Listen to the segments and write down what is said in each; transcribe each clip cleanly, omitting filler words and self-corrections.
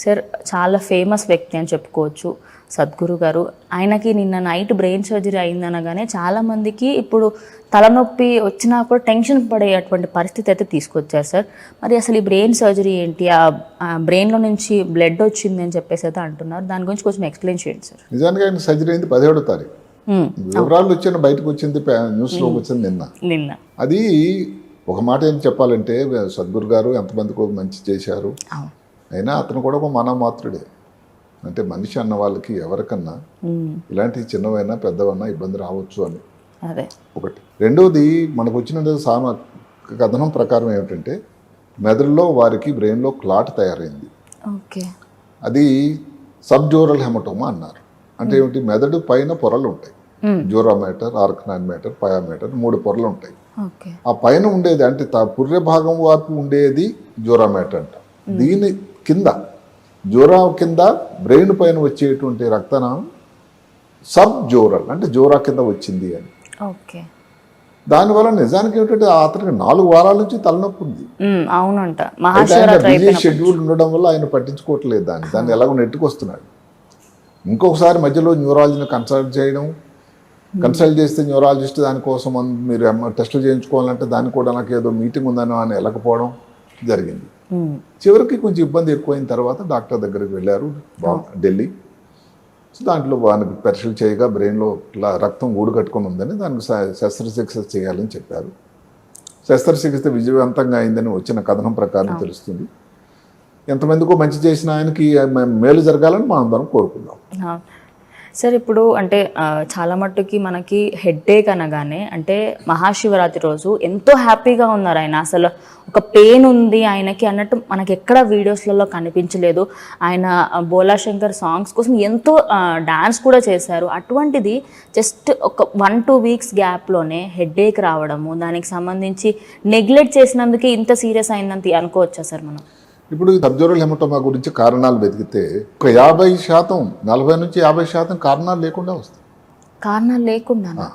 Sir చాలా famous వ్యక్తి అని చెప్పుకోవచ్చు సద్గురు గారు. ఆయనకి నిన్న నైట్ బ్రెయిన్ సర్జరీ అయిందనగానే చాలామందికి ఇప్పుడు తలనొప్పి వచ్చినా కూడా టెన్షన్ పడేటువంటి పరిస్థితి అయితే తీసుకొచ్చారు సార్. మరి అసలు ఈ బ్రెయిన్ సర్జరీ ఏంటి, ఆ బ్రెయిన్లో నుంచి బ్లడ్ వచ్చింది అని చెప్పేసి అయితే అంటున్నారు. దాని గురించి కొంచెం ఎక్స్ప్లెయిన్ చేయండి సార్. నిజానికి ఆయన సర్జరీ అయింది 17వ తారీఖు. వివరాలు వచ్చిన బయటకు వచ్చింది, న్యూస్లోకి వచ్చింది నిన్న. అది ఒక మాట ఏం చెప్పాలంటే సద్గురు గారు ఎంతమందికి మంచి చేశారు, అయినా అతను కూడా ఒక మానవ మాత్రుడే. అంటే మనిషి అన్న వాళ్ళకి ఎవరికన్నా ఇలాంటి చిన్నవైనా పెద్దవైనా ఇబ్బంది రావచ్చు అని ఒకటి. రెండవది మనకు వచ్చిన కథనం ప్రకారం ఏమిటంటే మెదడులో వారికి బ్రెయిన్లో క్లాట్ తయారైంది. అది సబ్జోరల్ హెమటోమా అన్నారు. అంటే ఏమిటి, మెదడు పైన పొరలు ఉంటాయి, జోరా మ్యాటర్, ఆర్కనాన్ మ్యాటర్, పయా మ్యాటర్, 3 పొరలు ఉంటాయి. ఆ పైన ఉండేది అంటే పుర్రె భాగం వైపు ఉండేది జోరా మ్యాటర్ అంట. దీని కింద జోరా కింద బ్రెయిన్ పైన వచ్చేటువంటి రక్తనాళం సబ్ జోరల్, అంటే జోరా కింద వచ్చింది అని. దానివల్ల నిజానికి ఏమిటంటే అతనికి 4 వారాల నుంచి తలనొప్పి ఉంది. బిజీ షెడ్యూల్ ఉండడం వల్ల ఆయన పట్టించుకోవట్లేదు దాన్ని ఎలాగో నెట్టుకొస్తున్నాడు. ఇంకొకసారి మధ్యలో న్యూరాలజీని కన్సల్ట్ చేస్తే న్యూరాలజిస్ట్ దానికోసం మీరు టెస్టులు చేయించుకోవాలంటే దానికి కూడా నాకు ఏదో మీటింగ్ ఉందని అని వెళ్ళకపోవడం జరిగింది. చివరికి కొంచెం ఇబ్బంది ఎక్కువైన తర్వాత డాక్టర్ దగ్గరికి వెళ్ళారు ఢిల్లీ. సో దాంట్లో వానికి పరీక్షలు చేయగా బ్రెయిన్లో ఇట్లా రక్తం గూడు కట్టుకొని ఉందని దానికి శస్త్రచికిత్స చేయాలని చెప్పారు. శస్త్రచికిత్స విజయవంతంగా అయిందని వచ్చిన కథనం ప్రకారం తెలుస్తుంది. ఎంతమందికో మంచి చేసిన ఆయనకి మేలు జరగాలని మనం అందరం కోరుకుందాం. సార్ ఇప్పుడు అంటే చాలా మట్టుకి మనకి హెడ్ఏక్ అనగానే అంటే మహాశివరాత్రి రోజు ఎంతో హ్యాపీగా ఉన్నారు ఆయన. అసలు ఒక పెయిన్ ఉంది ఆయనకి అన్నట్టు మనకి ఎక్కడ వీడియోస్లలో కనిపించలేదు. ఆయన బోలా శంకర్ సాంగ్స్ కోసం ఎంతో డాన్స్ కూడా చేశారు. అటువంటిది జస్ట్ ఒక 1-2 వీక్స్ గ్యాప్లోనే హెడ్ఏక్ రావడము, దానికి సంబంధించి నెగ్లెక్ట్ చేసినందుకే ఇంత సీరియస్ అయిందని అనుకోవచ్చా సార్ మనం? ఇప్పుడు సబ్జోరల్ హెమటోమా గురించి కారణాలు వెతికితే ఒక 50%, 40 నుంచి 50% కారణాలు లేకుండా వస్తాయి. కారణాలు లేకుండా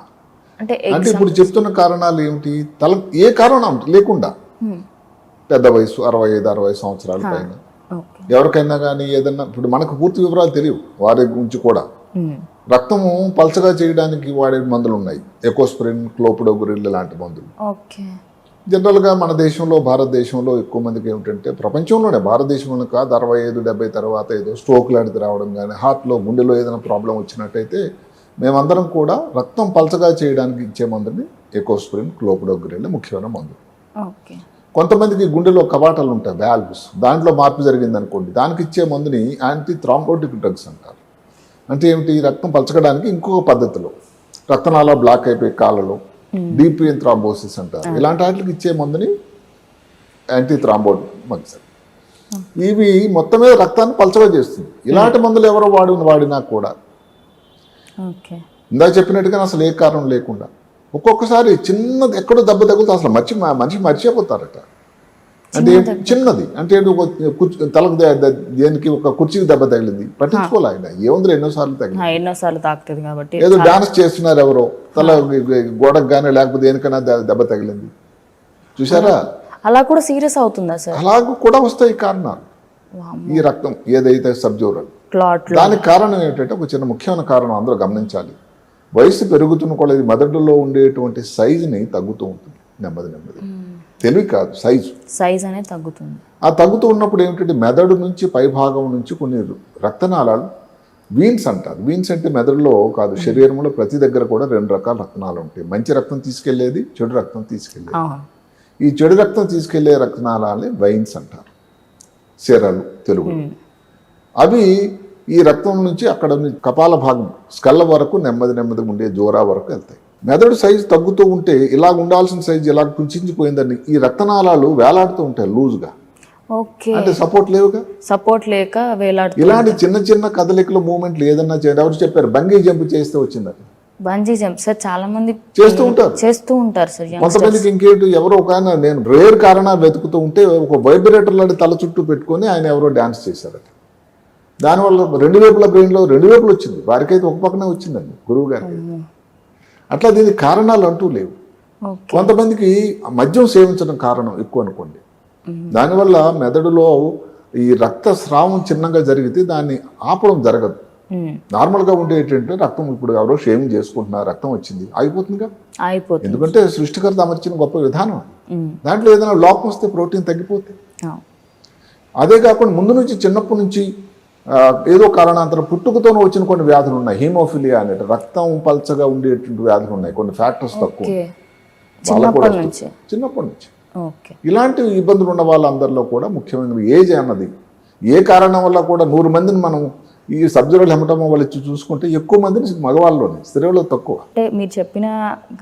అంటే ఇప్పుడు చెప్తున్న కారణాలు ఏమిటి? ఏ కారణం లేకుండా పెద్ద వయసు 65-60 సంవత్సరాల పైన ఎవరికైనా కానీ ఏదన్నా, ఇప్పుడు మనకు పూర్తి వివరాలు తెలియవు వారి గురించి కూడా. రక్తము పల్చగా చేయడానికి వాడే మందులు ఉన్నాయి, ఎకోస్ప్రిన్, క్లోపిడోగ్రిల్ లాంటి మందులు. జనరల్గా మన దేశంలో, భారతదేశంలో ఎక్కువ మందికి ఏమిటంటే ప్రపంచంలోనే, భారతదేశంలో కాదు, 65-70 తర్వాత ఏదో స్ట్రోక్ లాంటిది రావడం కానీ, హార్ట్లో గుండెలో ఏదైనా ప్రాబ్లం వచ్చినట్టయితే మేమందరం కూడా రక్తం పల్చగా చేయడానికి ఇచ్చే మందుని ఎకోస్ప్రిన్, క్లోపిడోగ్రిల్ ముఖ్యమైన మందులు. కొంతమందికి గుండెలో కవాటాలు ఉంటాయి, వాల్వ్స్, దాంట్లో మార్పు జరిగింది అనుకోండి, దానికి ఇచ్చే మందుని యాంటీ థ్రాంబోటిక్ డ్రగ్స్ అంటారు. అంటే ఏమిటి, రక్తం పలచకడానికి ఇంకొక పద్ధతిలో రక్తనాళాలు బ్లాక్ అయిపోయి కాళ్ళలో డీప్ వెయిన్ థ్రాంబోసిస్ అంటారు. ఇలాంటి వాటికి ఇచ్చే మందుని యాంటీ థ్రాంబోటిక్ మందులు. ఇవి మొత్తం మీద రక్తాన్ని పలచగా చేస్తుంది. ఇలాంటి మందులు ఎవరో వాడినా కూడా ఇందాక చెప్పినట్టుగా అసలు ఏ కారణం లేకుండా ఒక్కొక్కసారి చిన్నది ఎక్కడో దెబ్బ తగులుతుంది, అసలు మనిషి మర్చిపోతారట. అంటే చిన్నది అంటే తలకు దేనికి ఒక కుర్చీకి దెబ్బ తగిలింది, పట్టించుకోలే ఆయన, ఏముంది ఎన్నోసార్లు తాకుతుంది కాబట్టి ఏదో డాన్స్ చేస్తున్నారు ఎవరో, తల గోడకు కానీ లేకపోతే దేనికైనా దెబ్బ తగిలింది, చూసారా? అలా కూడా సీరియస్ అవుతుందా సార్? అలా కూడా వస్తాయి కారణాలు. ఈ రక్తం ఏదైతే సబ్జోరల్, దానికి కారణం ఏంటంటే ఒక చిన్న ముఖ్యమైన కారణం అందరూ గమనించాలి. వయసు పెరుగుతున్న కొలది మెదడులో ఉండేటువంటి సైజుని తగ్గుతూ ఉంటుంది నెమ్మది. తెలివి కాదు, సైజు అనేది తగ్గుతుంది. ఆ తగ్గుతూ ఉన్నప్పుడు ఏమిటంటే మెదడు నుంచి పైభాగం నుంచి కొన్ని రక్తనాళాలు, వీన్స్ అంటారు. వీన్స్ అంటే మెదడులో కాదు, శరీరంలో ప్రతి దగ్గర కూడా 2 రకాల రక్తనాళాలు ఉంటాయి. మంచి రక్తం తీసుకెళ్లేది, చెడు రక్తం తీసుకెళ్లేది. ఈ చెడు రక్తం తీసుకెళ్లే రక్తనాళాలని వైన్స్ అంటారు, సిరలు తెలుగు. అవి ఈ రక్తం నుంచి అక్కడ కపాల భాగం, స్కల్ల వరకు నెమ్మదిగా ఉండే జోరా వరకు వెళ్తాయి. మెదడు సైజు తగ్గుతూ ఉంటే ఇలా ఉండాల్సిన సైజు ఇలా కుంచుకుపోయిందని ఈ రక్తనాళాలు వేలాడుతూ ఉంటాయి లూజ్గా. అంటే సపోర్ట్ లేక వేలాడుతూ. ఇలాంటి చిన్న కదలికలు, మూమెంట్లు ఏదన్నా చేయండి. ఎవరు చెప్పారు బంగీ జంప్ చేస్తే వచ్చిందని? బంజీ జంప్ సార్ చాలా మంది చేస్తూ ఉంటారు సార్. కొంతమందికి ఇంకేంటి, ఎవరో ఒక ఆయన, నేను రేర్ కారణాలు వెతుకుతూ ఉంటే ఒక వైబ్రేటర్ లాంటి తల చుట్టూ పెట్టుకొని ఆయన ఎవరో డాన్స్ చేశారట. దానివల్ల 2 వైపుల బ్రెయిన్లో 2 వైపులు వచ్చింది. వారికైతే ఒక పక్కనే వచ్చిందండి, గురువు గారికి. అట్లా దీనికి కారణాలు అంటూ లేవు. కొంతమందికి మద్యం సేవించడం కారణం ఎక్కువ అనుకోండి. దానివల్ల మెదడులో ఈ రక్తస్రావం చిన్నగా జరిగితే దాన్ని ఆపడం జరగదు. నార్మల్గా ఉండే ఏంటంటే రక్తం ఇప్పుడు ఎవరో షేవింగ్ చేసుకుంటున్నారు, రక్తం వచ్చింది అయిపోతుందిగా, అయిపోతుంది. ఎందుకంటే సృష్టికర్త అమర్చిన గొప్ప విధానం. దాంట్లో ఏదైనా లోపం వస్తే ప్రోటీన్ తగ్గిపోతే, అదే కాకుండా ముందు నుంచి చిన్నప్పటి నుంచి ఏదో కారణాంతరం పుట్టుకతోనే వచ్చిన కొన్ని వ్యాధులు ఉన్నాయి. హీమోఫిలియా అనేటి రక్తం పల్చగా ఉండేటువంటి వ్యాధులు ఉన్నాయి, కొన్ని ఫ్యాక్టర్స్ తక్కువ చిన్నప్పటి నుంచి. చిన్నప్పటి నుంచి ఇలాంటి ఇబ్బందులు ఉన్న వాళ్ళందరిలో కూడా ముఖ్యమైన ఏజ్ అన్నది ఏ కారణం వల్ల కూడా 100 మందిని మనం ఈ సబ్జెరల్ హెమటోమా వాళ్ళు చూసుకుంటే ఎక్కువ మందిని మగవాళ్ళలోనే, స్త్రీలలో తక్కువ. అంటే మీరు చెప్పిన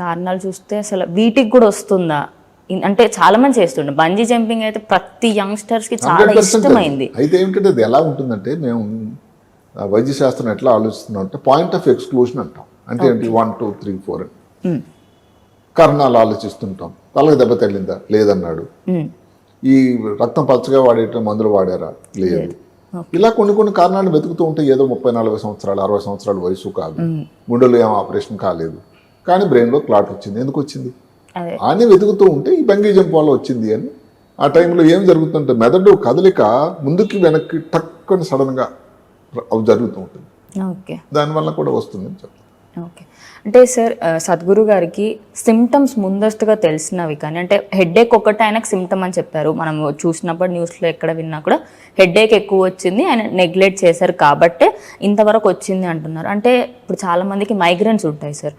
కారణాలు చూస్తే అసలు వీటికి కూడా వస్తుందా అంటే చాలా మంది చేస్తుండే బంజీ జంపింగ్ అయితే ప్రతి యంగ్స్టర్స్ కి చాలా ఇష్టమైంది. అయితే ఏమిటంటే అది ఎలా ఉంటుందంటే మేము వైద్య శాస్త్రం ఎట్లా ఆలోచిస్తున్నాం అంటే పాయింట్ ఆఫ్ ఎక్స్క్లూషన్ అంటాం. అంటే ఏంటి 1 2 3 4 అని కారణాలు ఆలోచిస్తుంటాం. తలకు దెబ్బ తగిలిందా లేదన్నాడు, ఈ రక్తం పచ్చగా వాడేట మందులు వాడారా లేదు, ఇలా కొన్ని కారణాలు వెతుకుతూ ఉంటే ఏదో 30-40 సంవత్సరాలు 60 సంవత్సరాల వయసు కాదు, గుండెలో ఏం ఆపరేషన్ కాలేదు, కానీ బ్రెయిన్లో క్లాట్ వచ్చింది, ఎందుకు వచ్చింది అని వెతుకుతూ ఉంటే ఈ బంగీ జంప్ వల్ల వచ్చింది అని. ఆ టైంలో ఏం జరుగుతుంటే మెదడు కదలిక ముందుకి వెనక్కి టక్కుని సడన్గా అవి జరుగుతూ ఉంటుంది, దానివల్ల కూడా వస్తుందని చెప్తాను. ఓకే. అంటే సార్ సద్గురు గారికి సిమ్టమ్స్ ముందస్తుగా తెలిసినవి కానీ అంటే హెడ్ఏక్ ఒకటి ఆయనకు సిమ్టమ్ అని చెప్పారు. మనం చూసినప్పుడు న్యూస్లో ఎక్కడ విన్నా కూడా హెడ్ఏక్ ఎక్కువ వచ్చింది, ఆయన నెగ్లెక్ట్ చేశారు కాబట్టే ఇంతవరకు వచ్చింది అంటున్నారు. అంటే ఇప్పుడు చాలామందికి మైగ్రేన్స్ ఉంటాయి సార్.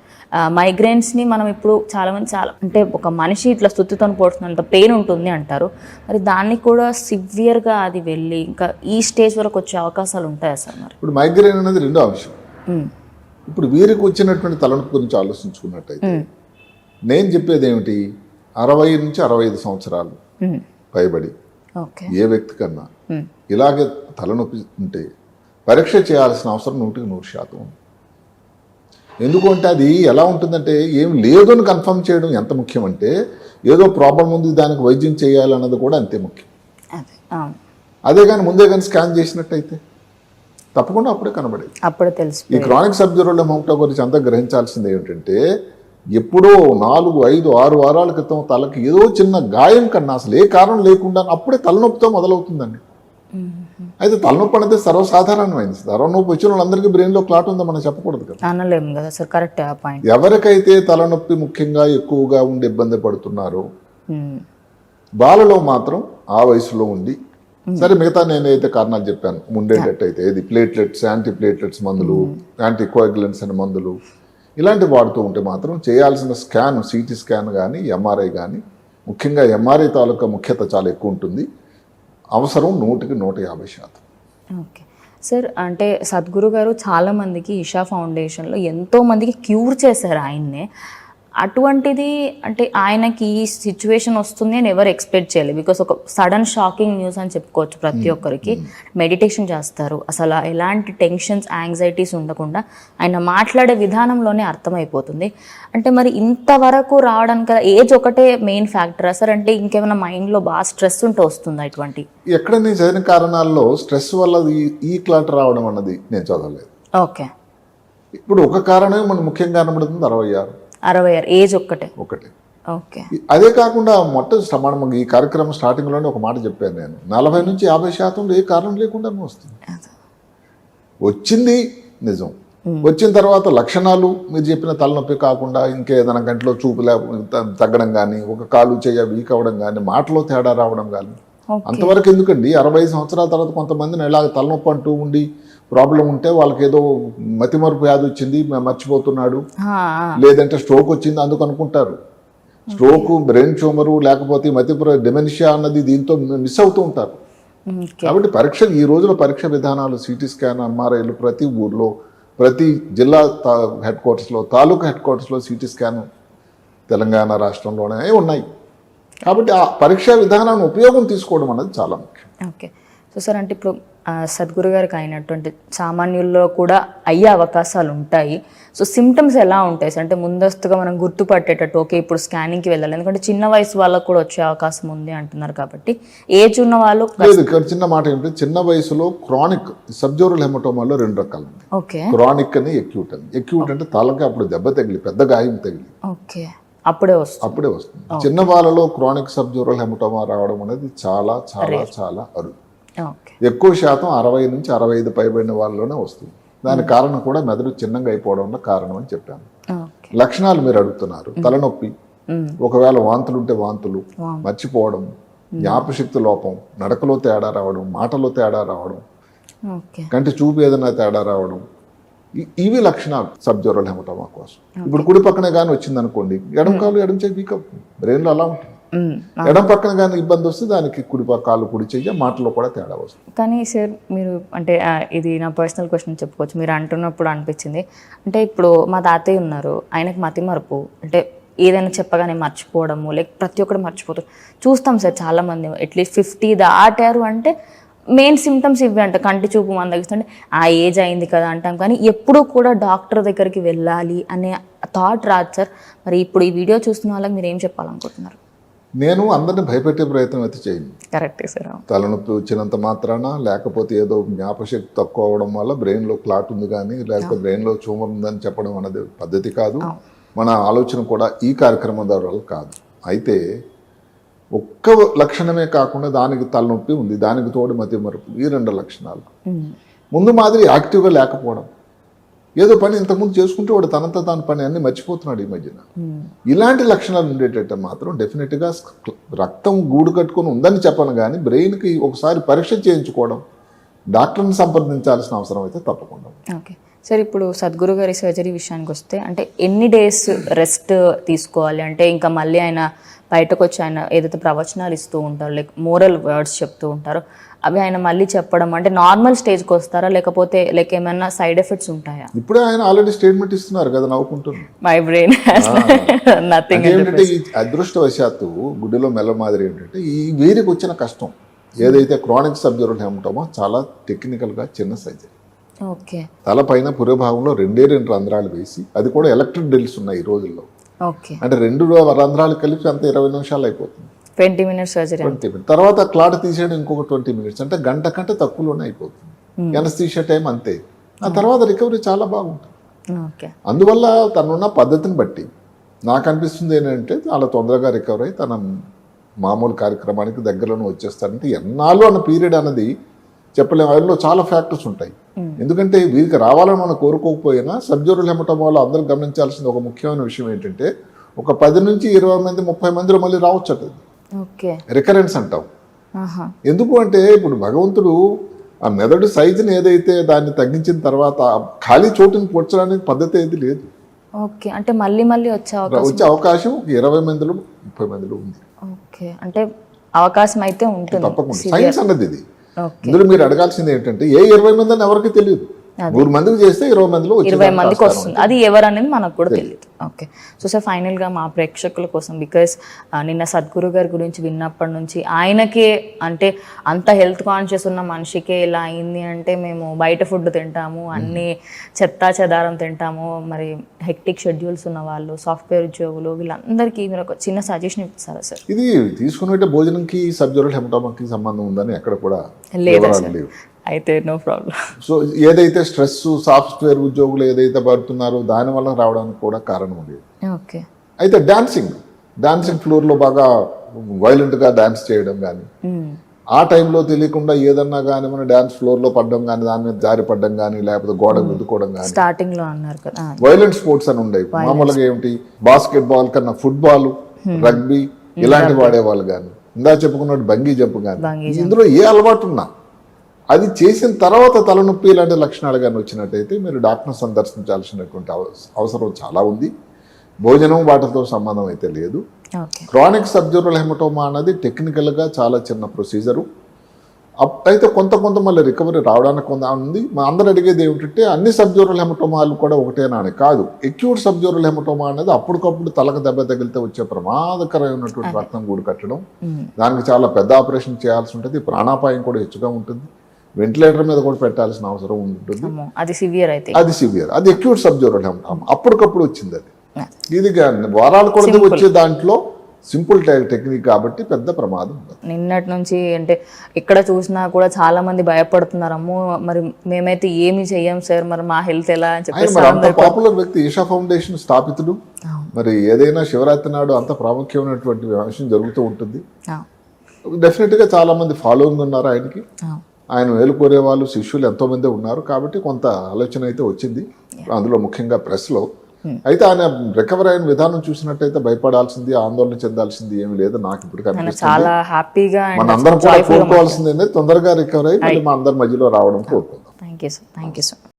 మైగ్రేన్స్ని మనం ఇప్పుడు చాలామంది అంటే ఒక మనిషి ఇట్లా స్థుతితో పోతున్నంత పెయిన్ ఉంటుంది అంటారు. మరి దాన్ని కూడా సివియర్గా అది వెళ్ళి ఇంకా ఈ స్టేజ్ వరకు వచ్చే అవకాశాలు ఉంటాయా సార్? మరి ఇప్పుడు మైగ్రేన్ అనేది రెండో అంశం. ఇప్పుడు వీరికి వచ్చినటువంటి తలనొప్పి గురించి ఆలోచించుకున్నట్టయితే నేను చెప్పేది ఏమిటి, 60 నుంచి 65 సంవత్సరాలు పైబడి ఏ వ్యక్తి కన్నా ఇలాగే తలనొప్పి ఉంటే పరీక్ష చేయాల్సిన అవసరం 100% ఉంది. ఎందుకంటే అది ఎలా ఉంటుందంటే ఏం లేదు అని కన్ఫర్మ్ చేయడం ఎంత ముఖ్యం అంటే ఏదో ప్రాబ్లం ఉంది దానికి వైద్యం చేయాలన్నది కూడా అంతే ముఖ్యం. అదే కానీ ముందే కానీ స్కాన్ చేసినట్టయితే తప్పకుండా అప్పుడే కనబడేది, అప్పుడే తెలుసు. ఈ క్రానిక్ సబ్జెరల్ హెమటోమా గురించి అంతా గ్రహించాల్సింది ఏమిటంటే ఎప్పుడో 4, 5, 6 వారాల క్రితం తలకి ఏదో చిన్న గాయం కన్నా అసలు ఏ కారణం లేకుండా అప్పుడే తలనొప్పితో మొదలవుతుందండి. అయితే తలనొప్పి అనేది సర్వసాధారణమైంది. తలనొప్పి వచ్చిన వాళ్ళందరికీ బ్రెయిన్లో క్లాట్ ఉందో మనం చెప్పకూడదు కదా, అనలేము కదా సార్. Correct point. ఎవరికైతే తలనొప్పి ముఖ్యంగా ఎక్కువగా ఉండి ఇబ్బంది పడుతున్నారో బాలలో మాత్రం ఆ వయసులో ఉండి సరే మిగతా నేనైతే కారణాలు చెప్పాను ఉండేటట్టయితే ఇది ప్లేట్లెట్స్, యాంటీ ప్లేట్లెట్స్ మందులు, యాంటీ కోయాగులెంట్స్ అనే మందులు ఇలాంటి వాడుతూ ఉంటే మాత్రం చేయాల్సిన స్కాన్ సిటీ స్కాన్ కానీ ఎంఆర్ఐ కానీ, ముఖ్యంగా ఎంఆర్ఐ తాలూకా ముఖ్యత చాలా ఎక్కువ ఉంటుంది, అవసరం 100% ఓకే సార్. అంటే సద్గురు గారు చాలామందికి ఇషా ఫౌండేషన్లో ఎంతోమందికి క్యూర్ చేశారు ఆయన్నే. అటువంటిది అంటే ఆయనకి ఈ సిచ్యువేషన్ వస్తుంది అని ఎవరు ఎక్స్పెక్ట్ చేయలేదు. బికాస్ ఒక సడన్ షాకింగ్ న్యూస్ అని చెప్పుకోవచ్చు ప్రతి ఒక్కరికి. మెడిటేషన్ చేస్తారు, అసలు ఎలాంటి టెన్షన్స్ యాంగ్జైటీస్ ఉండకుండా ఆయన మాట్లాడే విధానంలోనే అర్థమైపోతుంది. అంటే మరి ఇంతవరకు రావడానికి ఏజ్ ఒకటే మెయిన్ ఫ్యాక్టరా సార్? అంటే ఇంకేమైనా మైండ్లో బాగా స్ట్రెస్ ఉంటే వస్తుందా ఇటువంటి? ఎక్కడ నేను చదివిన కారణాల్లో స్ట్రెస్ వల్ల ఈ క్లాట్ రావడం అన్నది నేను చదవలేదు. ఓకే. ఇప్పుడు ఒక కారణమే మనకు ముఖ్యంగా కనబడుతుంది 66 ఏజ్ ఒకటే. ఓకే. అదే కాకుండా మనం ఈ కార్యక్రమం స్టార్టింగ్లోనే ఒక మాట చెప్పాను నేను, 40 నుంచి 50% ఏ కారణం లేకుండా వస్తుంది. వచ్చింది నిజం, వచ్చిన తర్వాత లక్షణాలు మీరు చెప్పిన తలనొప్పి కాకుండా ఇంకేదైనా గంటలో చూపు తగ్గడం కానీ, ఒక కాలు చేయ వీక్ అవ్వడం కానీ, మాటలో తేడా రావడం కానీ, అంతవరకు ఎందుకండి. 65 సంవత్సరాల తర్వాత కొంతమందిని ఎలాగ తలనొప్పి అంటూ ఉండి ప్రాబ్లం ఉంటే వాళ్ళకి ఏదో మతిమరుపు వ్యాధి వచ్చింది మర్చిపోతున్నాడు, లేదంటే స్ట్రోక్ వచ్చింది అందుకు అనుకుంటారు. స్ట్రోక్, బ్రెయిన్ ట్యూమరు, లేకపోతే డిమెన్షియా అన్నది దీంతో మిస్ అవుతూ ఉంటారు. కాబట్టి పరీక్షలు ఈ రోజుల పరీక్ష విధానాలు సిటీ స్కాన్, ఎంఆర్ఐలు ప్రతి ఊర్లో, ప్రతి జిల్లా హెడ్ క్వార్టర్స్లో, తాలూకా హెడ్ క్వార్టర్స్లో సిటీ స్కాన్ తెలంగాణ రాష్ట్రంలోనే ఉన్నాయి. కాబట్టి ఆ పరీక్షా విధానాన్ని ఉపయోగం తీసుకోవడం అనేది చాలా ముఖ్యం. ఓకే. సో సార్ అంటే ఇప్పుడు సద్గురు గారికి అయినటువంటి సామాన్యుల్లో కూడా అయ్యే అవకాశాలు ఉంటాయి. సో సిమ్టమ్స్ ఎలా ఉంటాయి సార్? అంటే ముందస్తుగా మనం గుర్తుపట్టేటట్టు ఓకే ఇప్పుడు స్కానింగ్కి వెళ్ళాలి, ఎందుకంటే చిన్న వయసు వాళ్ళకు కూడా వచ్చే అవకాశం ఉంది అంటున్నారు కాబట్టి ఏజ్ ఉన్న వాళ్ళు ఇక్కడ చిన్న మాట ఏంటంటే చిన్న వయసులో క్రానిక్ సబ్జెరల్ హెమటోమాలో 2 రకాలు ఉంటాయి. ఓకే. క్రానిక్ అని ఎక్యూట్ అని. ఎక్యూట్ అంటే తలకి అప్పుడు దెబ్బ తగిలి పెద్ద గాయం తగిలి ఓకే అప్పుడే వస్తుంది. చిన్న వాళ్ళలో క్రానిక్ సబ్జెరల్ హెమటోమా రావడం అనేది చాలా చాలా చాలా అరుదు. ఓకే. ఎక్కువ శాతం 60 నుంచి 65 పైబడిన వాళ్ళలోనే వస్తుంది. దానికి కారణం కూడా మెదడు చిన్నగా అయిపోవడం వల్ల కారణం అని చెప్పాను. ఓకే. లక్షణాలు మీరు అడుగుతున్నారు, తలనొప్పి, ఒకవేళ వాంతులు ఉంటే వాంతులు, మర్చిపోవడం, జ్ఞాపశక్తి లోపం, నడకలో తేడా రావడం, మాటలో తేడా రావడం, ఓకే. కంటి చూపు ఏదైనా తేడా రావడం, ఇవి లక్షణాలు సబ్జ్యూరల్ హెమటోమా కోసం. ఇప్పుడు కుడి పక్కనే కానీ వచ్చింది అనుకోండి, ఎడం కాలు ఎడం చెయ్యి వీక్ అవుతుంది, బ్రెయిన్లో అలా ఉంటుంది. ఎడం పక్కన కానీ ఇబ్బంది వస్తే దానికి కాలు కుడి చెయ్యి, మాటలో కూడా తేడా వస్తుంది. కానీ సార్ మీరు అంటే ఇది నా పర్సనల్ క్వశ్చన్ చెప్పుకోవచ్చు, మీరు అంటున్నప్పుడు అనిపించింది అంటే ఇప్పుడు మా తాతయ్య ఉన్నారు, ఆయనకు మతిమరుపు, అంటే ఏదైనా చెప్పగానే మర్చిపోవడము, లైక్ ప్రతి ఒక్కరు మర్చిపోతారు చూస్తాం సార్. చాలామంది అట్లీస్ట్ 50 దాటారు అంటే మెయిన్ సిమ్టమ్స్ ఇవి అంట, కంటి చూపు మందగిస్తుంటే ఆ ఏజ్ అయింది కదా అంటాం, కానీ ఎప్పుడూ కూడా డాక్టర్ దగ్గరికి వెళ్ళాలి అనే థాట్ రాదు సార్. మరి ఇప్పుడు ఈ వీడియో చూస్తున్న వాళ్ళకి మీరు ఏం చెప్పాలనుకుంటున్నారు? నేను అందరిని భయపెట్టే ప్రయత్నం అయితే చేయను. కరెక్టే సార్. తలనొప్పి వచ్చినంత మాత్రాన, లేకపోతే ఏదో జ్ఞాపశక్తి తక్కువ అవడం వల్ల బ్రెయిన్లో క్లాట్ ఉంది కానీ, లేకపోతే బ్రెయిన్లో ట్యూమర్ ఉందని చెప్పడం అనేది పద్ధతి కాదు. మన ఆలోచన కూడా ఈ కార్యక్రమం ద్వారా కాదు. అయితే ఒక్క లక్షణమే కాకుండా దానికి తలనొప్పి ఉంది, దానికి తోడు మతిమరుపు, ఈ 2 లక్షణాలు. ముందు మాదిరి యాక్టివ్గా లేకపోవడం, ఏదో పని ఇంతకుముందు చేసుకుంటే వాడు తనంతా తాను పని అన్ని మర్చిపోతున్నాడు ఈ మధ్యన. ఇలాంటి లక్షణాలు ఉండేటట్టు మాత్రం డెఫినెట్గా రక్తం గూడు కట్టుకొని ఉందని చెప్పను, కానీ బ్రెయిన్కి ఒకసారి పరీక్ష చేయించుకోవడం, డాక్టర్ని సంప్రదించాల్సిన అవసరం అయితే తప్పకుండా. ఓకే సార్, ఇప్పుడు సద్గురు గారి సర్జరీ విషయానికి వస్తే అంటే ఎన్ని డేస్ రెస్ట్ తీసుకోవాలి? అంటే ఇంకా మళ్ళీ ఆయన బయటకు వచ్చి ఆయన ఏదైతే ప్రవచనాలు ఇస్తూ ఉంటారు, లైక్ మోరల్ వర్డ్స్ చెప్తూ ఉంటారు, అవి ఆయన మళ్ళీ చెప్పడం అంటే నార్మల్ స్టేజ్కి వస్తారా, లేకపోతే లైక్ ఏమైనా సైడ్ ఎఫెక్ట్స్ ఉంటాయా? ఇప్పుడే ఆయన ఆల్రెడీ స్టేట్మెంట్ ఇస్తున్నారు కదా, నవ్వుకుంటున్నారు. My brain nothing. ఏంటంటే ఈ అదృష్టవశాత్తు గుడ్డిలో మెల్ల మాదిరి ఏంటంటే ఈ వీరికి వచ్చిన కష్టం ఏదైతే క్రానిక్ సబ్జ్యూరల్ హెమటోమా చాలా టెక్నికల్గా చిన్న సర్జరీ. ఓకే. తలపైన పురభాగంలో 2 రంధ్రాలు వేసి, అది కూడా ఎలక్ట్రిక్ డ్రిల్స్ ఉన్నాయి ఈ రోజుల్లో. ఓకే. అంటే 2 రంధ్రాలు కలిపి అంత 20 నిమిషాలు అయిపోతుంది. 20 మినిట్స్ సర్జరీ. 20 minutes తర్వాత క్లాట్ తీసేయడం ఇంకొక 20 minutes, అంటే గంట కంటే తక్కువలోనే అయిపోతుంది. ఎనస్థీషియా టైం అంతే. ఆ తర్వాత రికవరీ చాలా బాగుంటుంది. ఓకే. అందువల్ల తనున్న పద్ధతిని బట్టి నాకు అనిపిస్తుంది ఏంటంటే చాలా తొందరగా రికవర్ అయ్యి తన మామూలు కార్యక్రమానికి దగ్గరలోనే వచ్చేస్తారంటే ఎన్నాళ్ళు అన్న పీరియడ్ అన్నది చెప్పలేము. అందులో చాలా ఫ్యాక్టర్స్ ఉంటాయి. ఎందుకంటే వీరికి రావాలని మనం కోరుకోకపోయినా సబ్జ్యూరల్ హెమటోమాలో అందరూ గమనించాల్సిన ఒక ముఖ్యమైన విషయం ఏంటంటే ఒక 10 నుంచి 20 మంది 30 మందిలో మళ్ళీ రావచ్చట. రికరెన్స్ అంటాం. ఎందుకు అంటే ఇప్పుడు భగవంతుడు ఆ మెదడు సైజుని ఏదైతే దాన్ని తగ్గించిన తర్వాత ఖాళీ చోటుని పూడ్చడానికి పద్ధతి ఏది లేదు. ఓకే. అంటే మళ్ళీ మళ్ళీ వచ్చే అవకాశం 20 మందిలో 30 మందిలో ఉంది. ఓకే. అంటే అవకాశం అయితే ఉంటుంది తప్పకుండా. సైన్స్ అన్నది ఇది. ఇందులో మీరు అడగాల్సింది ఏంటంటే ఏ 20 మంది అని ఎవరికి తెలియదు. 100 మందికి చేస్తే 20 మందిలో 20 మందికి వస్తుంది. అది ఎవరు అనేది మనకు కూడా తెలియదు. ఓకే. సో సార్, ఫైనల్గా మా ప్రేక్షకుల కోసం, బికాస్ నిన్న సద్గురు గారి గురించి విన్నప్పటి నుంచి ఆయనకే అంటే అంత హెల్త్ కాన్షియస్ ఉన్న మనిషికే ఇలా అయింది అంటే మేము బయట ఫుడ్ తింటాము, అన్ని చెత్తా చెదారం తింటాము, మరి హెక్టిక్ షెడ్యూల్స్ ఉన్న వాళ్ళు, సాఫ్ట్వేర్ ఉద్యోగులు, వీళ్ళందరికీ మీరు ఒక చిన్న సజెషన్ ఇస్తారా సార్? ఇది తీసుకునే భోజనంకి సబ్జ్యూరల్ హెమటోమాకి సంబంధం ఉందని ఎక్కడ కూడా లేదా సార్? అయితే నో ప్రాబ్లం. సో ఏదైతే స్ట్రెస్ సాఫ్ట్వేర్ ఉద్యోగులు ఏదైతే పడుతున్నారో దానివల్ల రావడానికి కూడా కారణం ఉంది. ఓకే. అయితే డాన్సింగ్ ఫ్లోర్లో బాగా వైలెంట్గా డాన్స్ చేయడం కానీ, ఆ టైంలో తెలియకుండా ఏదన్నా కానీ మన డాన్స్ ఫ్లోర్లో పడడం కానీ, దాని మీద జారి పడడం కానీ, లేకపోతే గోడ గుద్దుకోవడం కానీ, స్టార్టింగ్ లో అన్నారు కదా వైలెంట్ స్పోర్ట్స్ అని ఉండేవి. మామూలుగా ఏమిటి బాస్కెట్ బాల్ కన్నా ఫుట్బాల్, రగ్బీ ఇలాంటివి వాడేవాళ్ళు కానీ, ఇందా చెప్పుకున్నట్టు బంగీ జంప్ కానీ, ఇందులో ఏ అలవాటు ఉన్నా అది చేసిన తర్వాత తలనొప్పి ఇలాంటి లక్షణాలు కానీ వచ్చినట్టయితే మీరు డాక్టర్ని సందర్శించాల్సినటువంటి అవసరం చాలా ఉంది. భోజనం వాటితో సంబంధం అయితే లేదు. క్రానిక్ సబ్జ్యూరల్ హెమటోమా అన్నది టెక్నికల్గా చాలా చిన్న ప్రొసీజరు. అయితే కొంత మళ్ళీ రికవరీ రావడానికి ఉంది. మా అందరు అడిగేది ఏమిటంటే అన్ని సబ్జ్యూరల్ హెమటోమాలు కూడా ఒకటేనా అని కాదు. ఎక్యూట్ సబ్జ్యూరల్ హెమటోమా అనేది అప్పటికప్పుడు తలకు దెబ్బ తగిలితే వచ్చే ప్రమాదకరమైనటువంటి రక్తం గూడు కట్టడం, దానికి చాలా పెద్ద ఆపరేషన్ చేయాల్సి ఉంటుంది. ప్రాణాపాయం కూడా హెచ్చుగా ఉంటుంది. వెంటిలేటర్ మీద కూడా పెట్టాల్సిన అవసరం ఉంటుంది. అది సివియర్. అది ఎక్యూట్ సబ్జ్యూరల్ హెమటోమా అప్పటికప్పుడు వచ్చింది. అది ఇది వారాల కొద్ది వచ్చే దాంట్లో సింపుల్ టెక్నిక్ కాబట్టి పెద్ద ప్రమాదం. నిన్నటి నుంచి అంటే ఎక్కడ చూసినా కూడా చాలా మంది భయపడుతున్నారు, అమ్మో మరి మేమైతే ఏమి చెయ్యం సార్, మరి మా హెల్త్ ఎలా అని చెప్పి. పాపులర్ వ్యక్తి, ఈషా ఫౌండేషన్ స్థాపితుడు. మరి ఏదైనా శివరాత్రి నాడు అంత ప్రాముఖ్యమైనటువంటి విషయం జరుగుతూ ఉంటుంది. డెఫినెట్గా చాలా మంది ఫాలోయింగ్ ఉన్నారు ఆయనకి. ఆయన వేలుకోరే వాళ్ళు శిష్యులు ఎంతోమంది ఉన్నారు కాబట్టి కొంత ఆలోచన అయితే వచ్చింది, అందులో ముఖ్యంగా ప్రెస్లో. అయితే ఆయన రికవర్ అయిన విధానం చూసినట్టయితే భయపడాల్సింది, ఆందోళన చెందాల్సింది ఏమి లేదు నాకు ఇప్పుడు కనిపిస్తుంది. చాలా హ్యాపీగా మన అందరం కూడా కోరుకోవాల్సింది అనేది తొందరగా రికవర్ అయ్యి మళ్ళీ మా అందరి మధ్యలో రావడం కోరుకుందాం. Thank you sir.